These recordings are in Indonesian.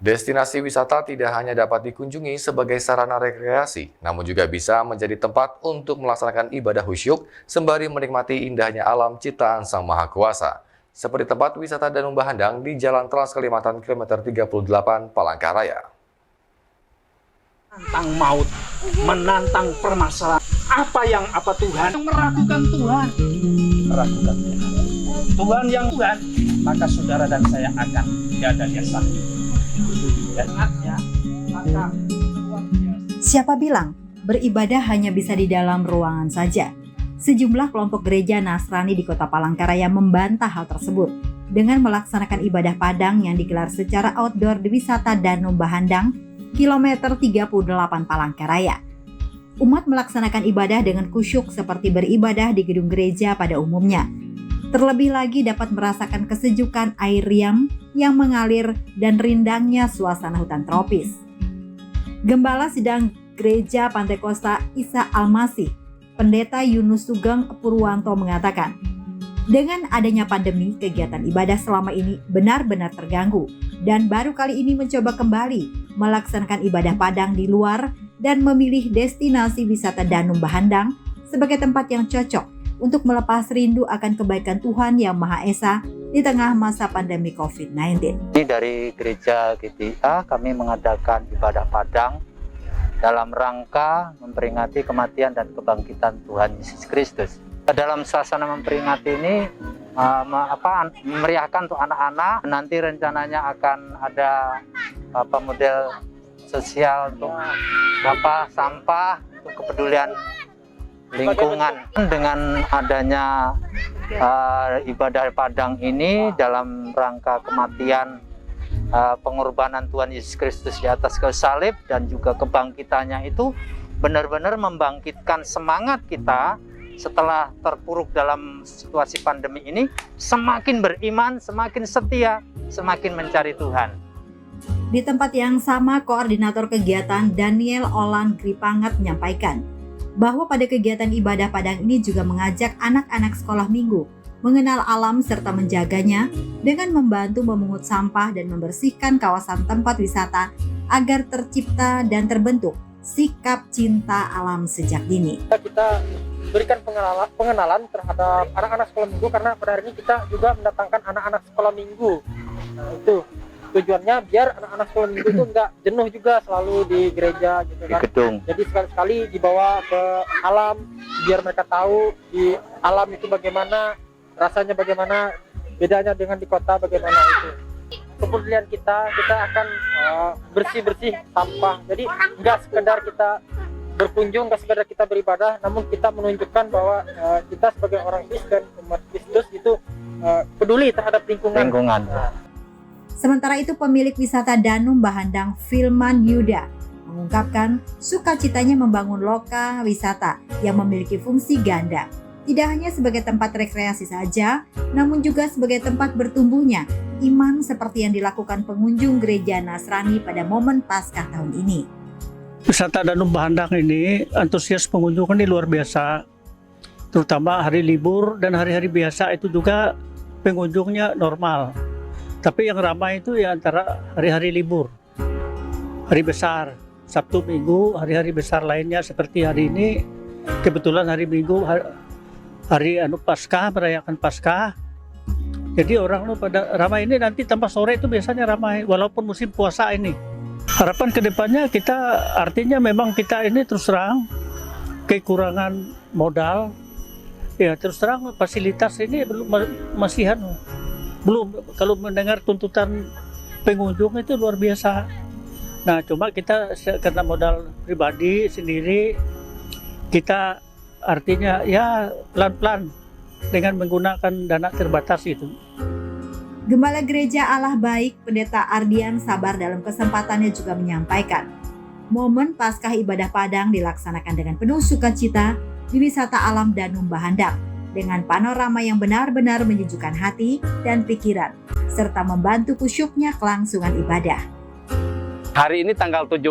Destinasi wisata tidak hanya dapat dikunjungi sebagai sarana rekreasi, namun juga bisa menjadi tempat untuk melaksanakan ibadah khusyuk sembari menikmati indahnya alam ciptaan Sang Maha Kuasa. Seperti tempat wisata Danau Bahandang di Jalan Trans Kalimantan kilometer 38 Palangkaraya. Menantang maut, menantang permasalahan. Apa Tuhan? Yang meragukan Tuhan. Meragukan Tuhan. Tuhan yang Tuhan, maka saudara dan saya akan tiada daya dan ya, maka siapa bilang beribadah hanya bisa di dalam ruangan saja? Sejumlah kelompok gereja Nasrani di Kota Palangkaraya membantah hal tersebut dengan melaksanakan ibadah Padang yang digelar secara outdoor di wisata Danau Bahandang, kilometer 38 Palangkaraya. Umat melaksanakan ibadah dengan khusyuk seperti beribadah di gedung gereja pada umumnya. Terlebih lagi dapat merasakan kesejukan air riam yang mengalir dan rindangnya suasana hutan tropis. Gembala Sidang Gereja Pantai Kosta Isa Almasih, Pendeta Yunus Sugeng Purwanto mengatakan, dengan adanya pandemi, kegiatan ibadah selama ini benar-benar terganggu dan baru kali ini mencoba kembali melaksanakan ibadah Padang di luar dan memilih destinasi wisata Danau Bahandang sebagai tempat yang cocok untuk melepas rindu akan kebaikan Tuhan Yang Maha Esa di tengah masa pandemi COVID-19. Dari Gereja GTIA kami mengadakan ibadah Padang dalam rangka memperingati kematian dan kebangkitan Tuhan Yesus Kristus. Dalam suasana memperingati ini, memeriahkan untuk anak-anak. Nanti rencananya akan ada model sosial untuk sampah, untuk kepedulian lingkungan. Dengan adanya ibadah Padang ini dalam rangka kematian pengorbanan Tuhan Yesus Kristus di atas kayu salib dan juga kebangkitannya itu benar-benar membangkitkan semangat kita setelah terpuruk dalam situasi pandemi ini, semakin beriman, semakin setia, semakin mencari Tuhan. Di tempat yang sama, Koordinator Kegiatan Daniel Olan Gripangat menyampaikan bahwa pada kegiatan ibadah Padang ini juga mengajak anak-anak sekolah minggu mengenal alam serta menjaganya dengan membantu memungut sampah dan membersihkan kawasan tempat wisata agar tercipta dan terbentuk sikap cinta alam sejak dini. Kita berikan pengenalan terhadap anak-anak sekolah minggu karena pada hari ini kita juga mendatangkan anak-anak sekolah minggu. Nah, itu tujuannya biar anak-anak sekolah minggu itu enggak jenuh juga selalu di gereja gitu kan. Di gedung. Jadi sekali-sekali dibawa ke alam biar mereka tahu di alam itu bagaimana, rasanya bagaimana, bedanya dengan di kota bagaimana itu. Kepedulian kita akan bersih-bersih sampah. Jadi enggak sekedar kita berkunjung, enggak sekedar kita beribadah, namun kita menunjukkan bahwa kita sebagai orang Kristen, umat Kristus itu peduli terhadap lingkungan. Sementara itu pemilik wisata Danau Bahandang Filman Yuda mengungkapkan sukacitanya membangun loka wisata yang memiliki fungsi ganda. Tidak hanya sebagai tempat rekreasi saja, namun juga sebagai tempat bertumbuhnya iman seperti yang dilakukan pengunjung gereja Nasrani pada momen Paskah tahun ini. Wisata Danau Bahandang ini antusias pengunjung ini luar biasa, terutama hari libur dan hari-hari biasa itu juga pengunjungnya normal. Tapi yang ramai itu ya antara hari-hari libur, hari besar, Sabtu, Minggu, hari-hari besar lainnya seperti hari ini, kebetulan hari Minggu, hari Paskah, merayakan Paskah. Jadi orang pada ramai ini, nanti tambah sore itu biasanya ramai, walaupun musim puasa ini. Harapan kedepannya kita, artinya memang kita ini terus terang kekurangan modal, ya terus terang fasilitas ini belum, kalau mendengar tuntutan pengunjung itu luar biasa. Nah cuma kita karena modal pribadi sendiri, kita artinya ya pelan-pelan dengan menggunakan dana terbatas itu. Gembala Gereja Allah Baik Pendeta Ardian Sabar dalam kesempatannya juga menyampaikan momen Paskah ibadah Padang dilaksanakan dengan penuh sukacita di wisata alam Danau Bahandang dengan panorama yang benar-benar menyejukkan hati dan pikiran, serta membantu kusyuknya kelangsungan ibadah. Hari ini tanggal 17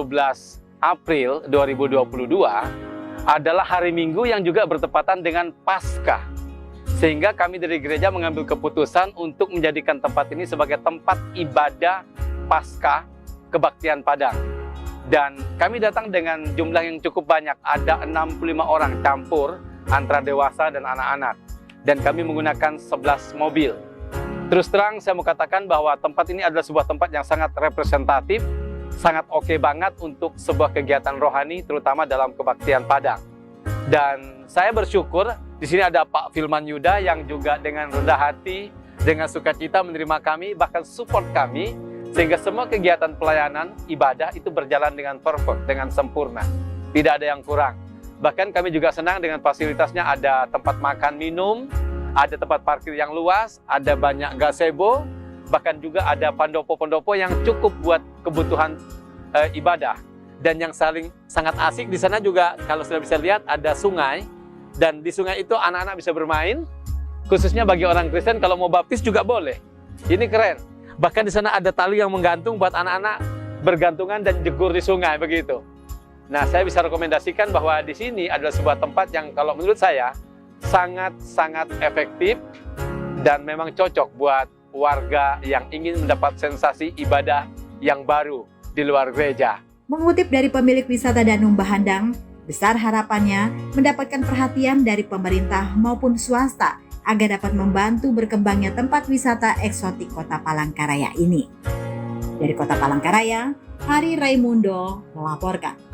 April 2022 adalah hari Minggu yang juga bertepatan dengan Paskah. Sehingga kami dari gereja mengambil keputusan untuk menjadikan tempat ini sebagai tempat ibadah Paskah Kebaktian Padang. Dan kami datang dengan jumlah yang cukup banyak, ada 65 orang campur antara dewasa dan anak-anak. Dan kami menggunakan 11 mobil. Terus terang saya mau katakan bahwa tempat ini adalah sebuah tempat yang sangat representatif, sangat oke banget untuk sebuah kegiatan rohani, terutama dalam Kebaktian Padang. Dan saya bersyukur di sini ada Pak Filman Yuda yang juga dengan rendah hati, dengan sukacita menerima kami, bahkan support kami, sehingga semua kegiatan pelayanan ibadah itu berjalan dengan perfect, dengan sempurna. Tidak ada yang kurang. Bahkan kami juga senang dengan fasilitasnya, ada tempat makan minum, ada tempat parkir yang luas, ada banyak gazebo, bahkan juga ada pendopo-pendopo yang cukup buat kebutuhan ibadah. Dan yang sangat asik di sana juga, kalau sudah bisa lihat, ada sungai, dan di sungai itu anak-anak bisa bermain, khususnya bagi orang Kristen kalau mau baptis juga boleh. Ini keren. Bahkan di sana ada tali yang menggantung buat anak-anak bergantungan dan jegur di sungai begitu. Nah, saya bisa rekomendasikan bahwa di sini adalah sebuah tempat yang kalau menurut saya sangat-sangat efektif dan memang cocok buat warga yang ingin mendapat sensasi ibadah yang baru di luar gereja. Mengutip dari pemilik wisata Danum Bahandang, besar harapannya mendapatkan perhatian dari pemerintah maupun swasta agar dapat membantu berkembangnya tempat wisata eksotik Kota Palangkaraya ini. Dari Kota Palangkaraya, Hari Raimundo melaporkan.